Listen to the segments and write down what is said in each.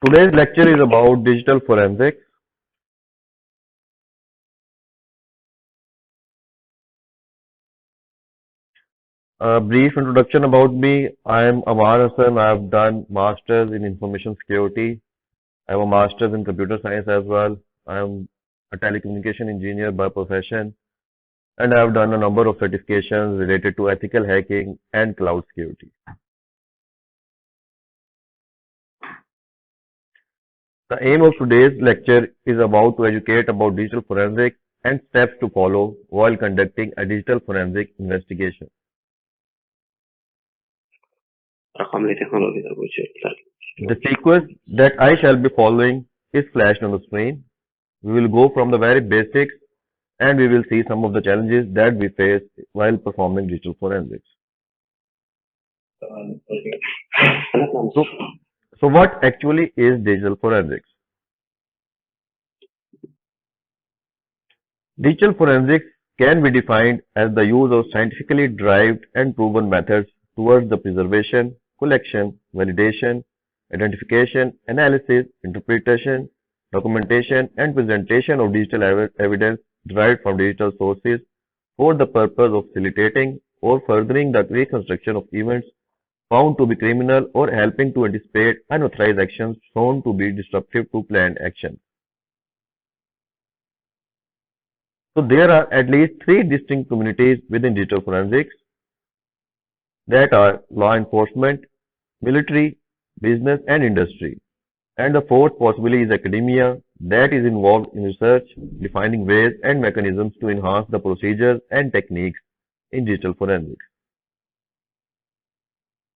Today's lecture is about digital forensics. A brief introduction about me. I am Amar Hassan. I have done Masters in Information Security. I have a Masters in Computer Science as well. I am a telecommunication engineer by profession, and I have done a number of certifications related to ethical hacking and cloud security. The aim of today's lecture is about to educate about digital forensics and steps to follow while conducting a digital forensic investigation. رقم تكنولوجيا الوجود The sequence that I shall be following is flashed on the screen. We will go from the very basics and we will see some of the challenges that we face while performing digital forensics. So, so what actually is digital forensics? Digital forensics can be defined as the use of scientifically derived and proven methods towards the preservation, collection, validation, identification, analysis, interpretation, documentation, and presentation of digital evidence derived from digital sources for the purpose of facilitating or furthering the reconstruction of events found to be criminal or helping to anticipate unauthorized actions shown to be disruptive to planned action. So there are at least three distinct communities within digital forensics that are law enforcement, military, business, and industry. And the fourth possibly is academia that is involved in research, defining ways and mechanisms to enhance the procedures and techniques in digital forensics.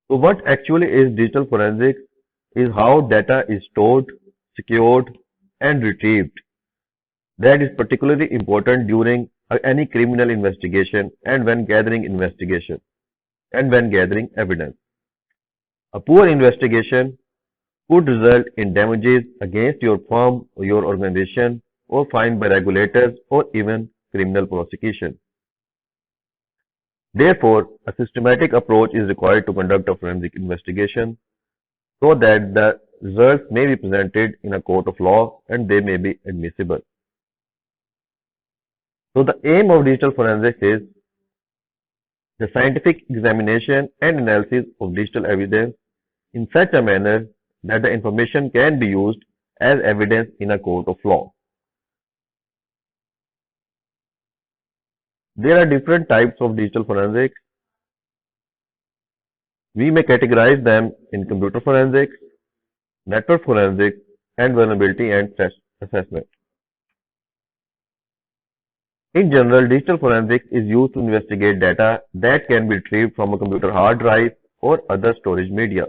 So what actually is digital forensics is how data is stored, secured, and retrieved. That is particularly important during any criminal investigation and when gathering evidence. A poor investigation could result in damages against your firm or your organization or fined by regulators or even criminal prosecution. Therefore, a systematic approach is required to conduct a forensic investigation so that the results may be presented in a court of law and they may be admissible. So the aim of digital forensics is the scientific examination and analysis of digital evidence in such a manner that the information can be used as evidence in a court of law. There are different types of digital forensics. We may categorize them in computer forensics, network forensics, and vulnerability and threat assessment. In general, digital forensics is used to investigate data that can be retrieved from a computer hard drive or other storage media.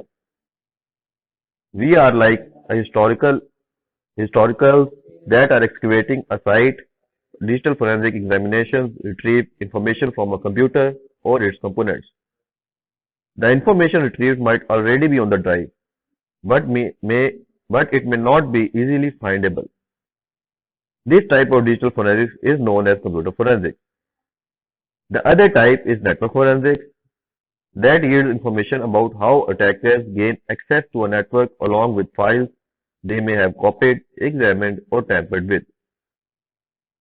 We are like a historicals that are excavating a site. Digital forensic examinations retrieve information from a computer or its components. The information retrieved might already be on the drive, but it may not be easily findable. This type of digital forensics is known as computer forensics. The other type is network forensics that yields information about how attackers gain access to a network along with files they may have copied, examined, or tampered with.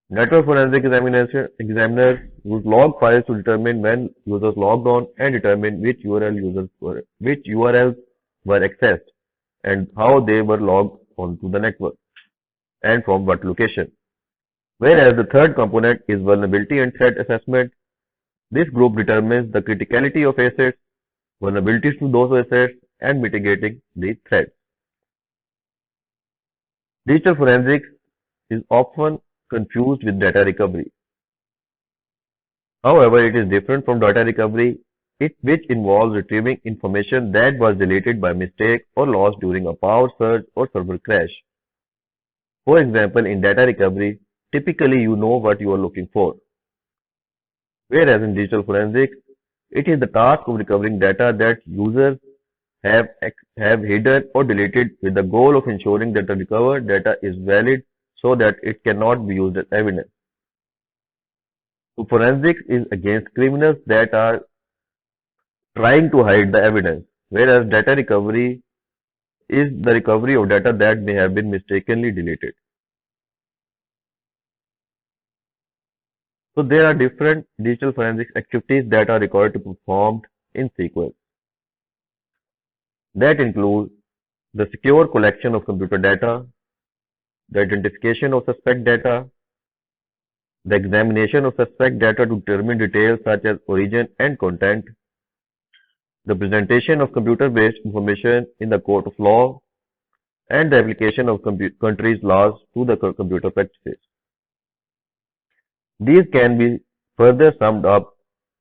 Network forensic examiners use log files to determine when users logged on and determine which URLs were accessed and how they were logged onto the network and from what location. Whereas the third component is vulnerability and threat assessment. This group determines the criticality of assets, vulnerabilities to those assets, and mitigating these threats. Digital forensics is often confused with data recovery. However, it is different from data recovery, which involves retrieving information that was deleted by mistake or lost during a power surge or server crash. For example, in data recovery, typically you know what you are looking for. Whereas in digital forensics, it is the task of recovering data that users have hidden or deleted with the goal of ensuring that the recovered data is valid so that it cannot be used as evidence. So forensics is against criminals that are trying to hide the evidence, whereas data recovery is the recovery of data that may have been mistakenly deleted. So there are different digital forensics activities that are required to be performed in sequence. That include the secure collection of computer data, the identification of suspect data, the examination of suspect data to determine details such as origin and content, the presentation of computer-based information in the court of law, and the application of countries' laws to the computer practices. These can be further summed up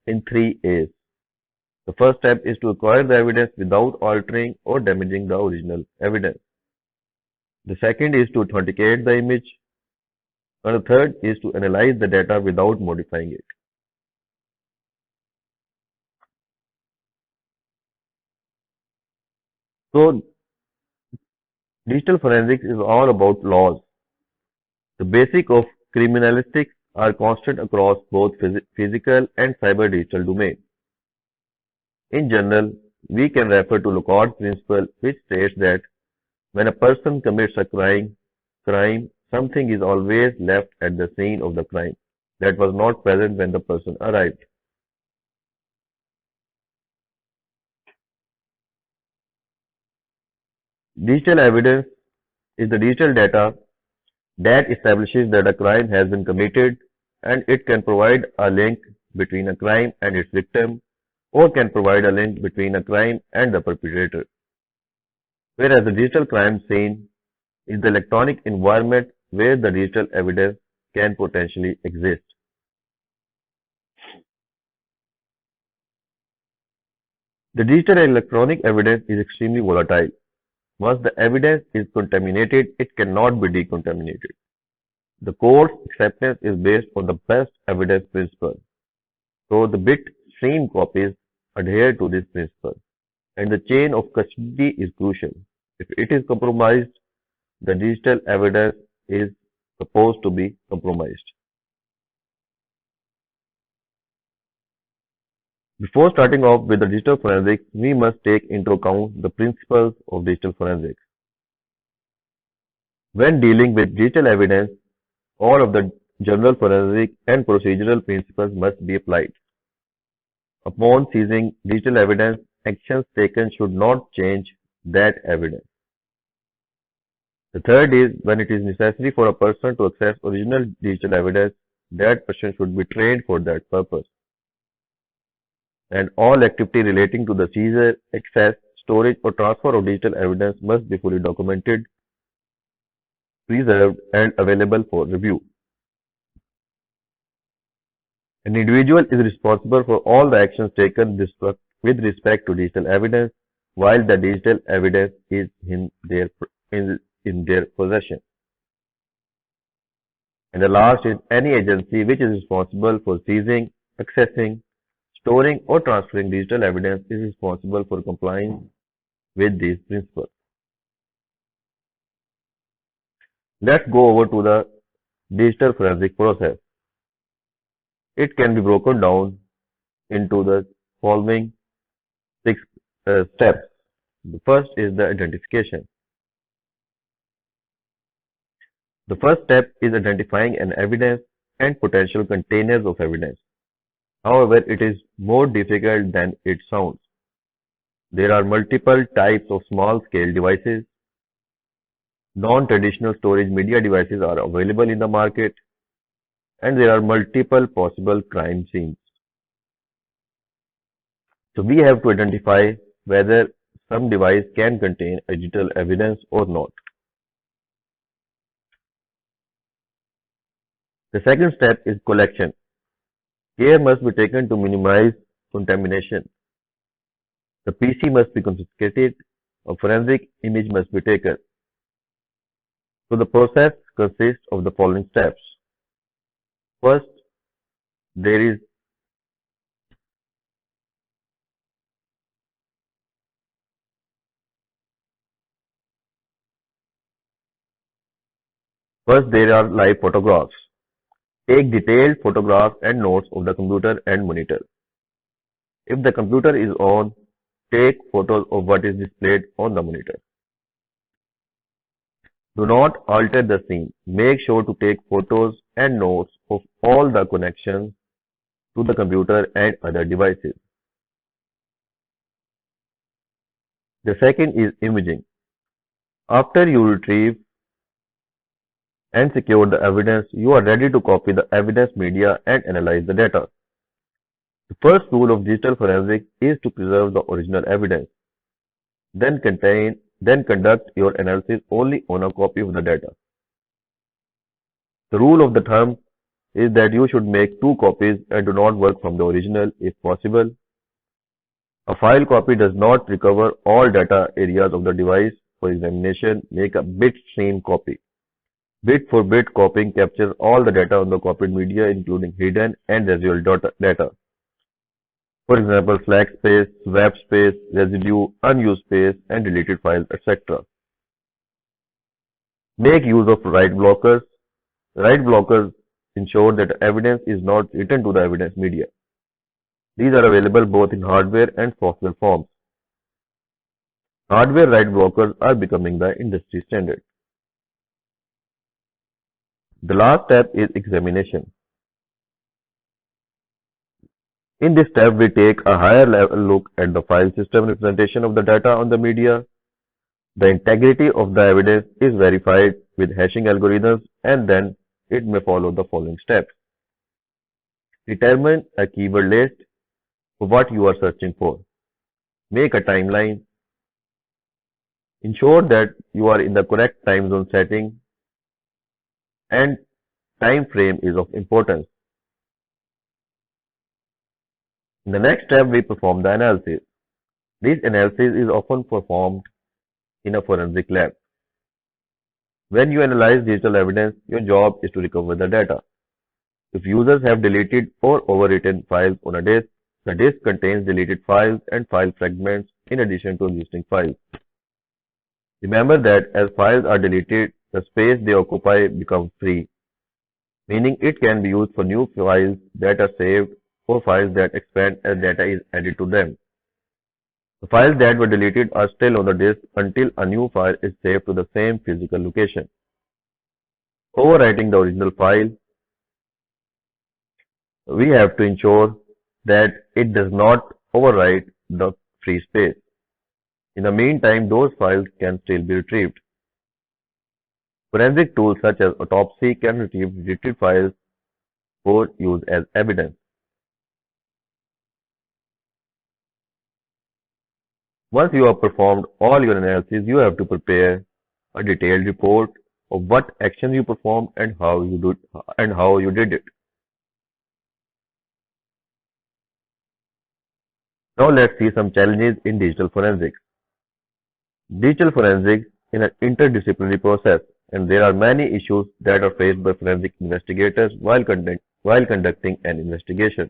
in three A's. The first step is to acquire the evidence without altering or damaging the original evidence. The second is to authenticate the image, and the third is to analyze the data without modifying it. So, digital forensics is all about laws. The basics of criminalistics are constant across both physical and cyber digital domains. In general, we can refer to Locard's principle, which states that when a person commits a crime, something is always left at the scene of the crime that was not present when the person arrived. Digital evidence is the digital data that establishes that a crime has been committed, and it can provide a link between a crime and its victim, or can provide a link between a crime and the perpetrator. Whereas the digital crime scene is the electronic environment where the digital evidence can potentially exist. The digital and electronic evidence is extremely volatile. Once the evidence is contaminated, it cannot be decontaminated. The court's acceptance is based on the best evidence principle. So the bit stream copies adhere to this principle, and the chain of custody is crucial. If it is compromised, the digital evidence is supposed to be compromised. Before starting off with the digital forensics, we must take into account the principles of digital forensics. When dealing with digital evidence, all of the general forensic and procedural principles must be applied. Upon seizing digital evidence, actions taken should not change that evidence. The third is when it is necessary for a person to access original digital evidence, that person should be trained for that purpose. And all activity relating to the seizure, access, storage or transfer of digital evidence must be fully documented, preserved and available for review. An individual is responsible for all the actions taken with respect to digital evidence while the digital evidence is in their possession. And the last is any agency which is responsible for seizing, accessing, storing or transferring digital evidence is responsible for complying with these principles. Let's go over to the digital forensic process. It can be broken down into the following six steps. The first is the identification. The first step is identifying an evidence and potential containers of evidence. However, it is more difficult than it sounds. There are multiple types of small-scale devices. Non-traditional storage media devices are available in the market, and there are multiple possible crime scenes. So we have to identify whether some device can contain digital evidence or not. The second step is collection. Care must be taken to minimize contamination. The PC must be confiscated, a forensic image must be taken. So the process consists of the following steps. First, there is First there are live photographs. Take detailed photographs and notes of the computer and monitor. If the computer is on, take photos of what is displayed on the monitor. Do not alter the scene. Make sure to take photos and notes of all the connections to the computer and other devices. The second is imaging. After you retrieve and secure the evidence, you are ready to copy the evidence media and analyze the data. The first rule of digital forensics is to preserve the original evidence, then conduct your analysis only on a copy of the data. The rule of the thumb is that you should make two copies and do not work from the original if possible. A file copy does not recover all data areas of the device for examination. Make a bitstream copy. Bit for bit copying captures all the data on the copied media, including hidden and residual data. For example, slack space, swap space, residue, unused space, and deleted files, etc. Make use of write blockers. Write blockers ensure that evidence is not written to the evidence media. These are available both in hardware and software forms. Hardware write blockers are becoming the industry standard. The last step is examination. In this step, we take a higher level look at the file system representation of the data on the media. The integrity of the evidence is verified with hashing algorithms, and then it may follow the following steps. Determine a keyword list for what you are searching for. Make a timeline. Ensure that you are in the correct time zone setting, and time frame is of importance. In the next step, we perform the analysis. This analysis is often performed in a forensic lab. When you analyze digital evidence, your job is to recover the data. If users have deleted or overwritten files on a disk, the disk contains deleted files and file fragments in addition to existing files. Remember that as files are deleted, the space they occupy becomes free, meaning it can be used for new files that are saved or files that expand as data is added to them. The files that were deleted are still on the disk until a new file is saved to the same physical location. Overwriting the original file, we have to ensure that it does not overwrite the free space. In the meantime, those files can still be retrieved. Forensic tools such as autopsy can retrieve deleted files for use as evidence. Once you have performed all your analysis, you have to prepare a detailed report of what actions you performed and how you did it. Now let's see some challenges in digital forensics. Digital forensics is an interdisciplinary process, and there are many issues that are faced by forensic investigators while conducting an investigation.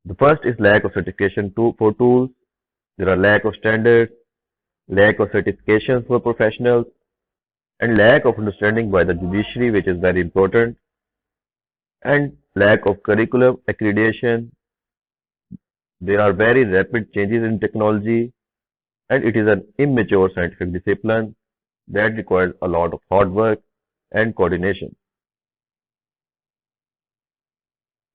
The first is lack of certification for tools. There are lack of standards, lack of certifications for professionals, and lack of understanding by the judiciary, which is very important, and lack of curriculum accreditation. There are very rapid changes in technology, and it is an immature scientific discipline that requires a lot of hard work and coordination.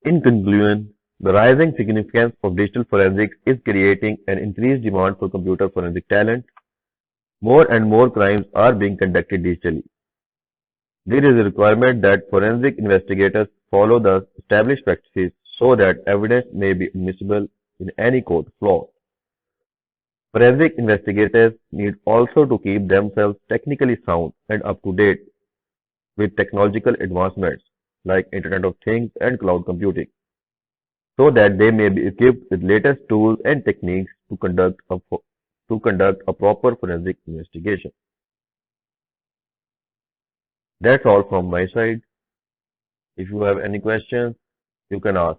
In conclusion, the rising significance of digital forensics is creating an increased demand for computer forensic talent. More and more crimes are being conducted digitally. There is a requirement that forensic investigators follow the established practices so that evidence may be admissible in any court of law. Forensic investigators need also to keep themselves technically sound and up to date with technological advancements like Internet of Things and cloud computing, so that they may be equipped with latest tools and techniques to conduct a proper forensic investigation. That's all from my side. If you have any questions, you can ask.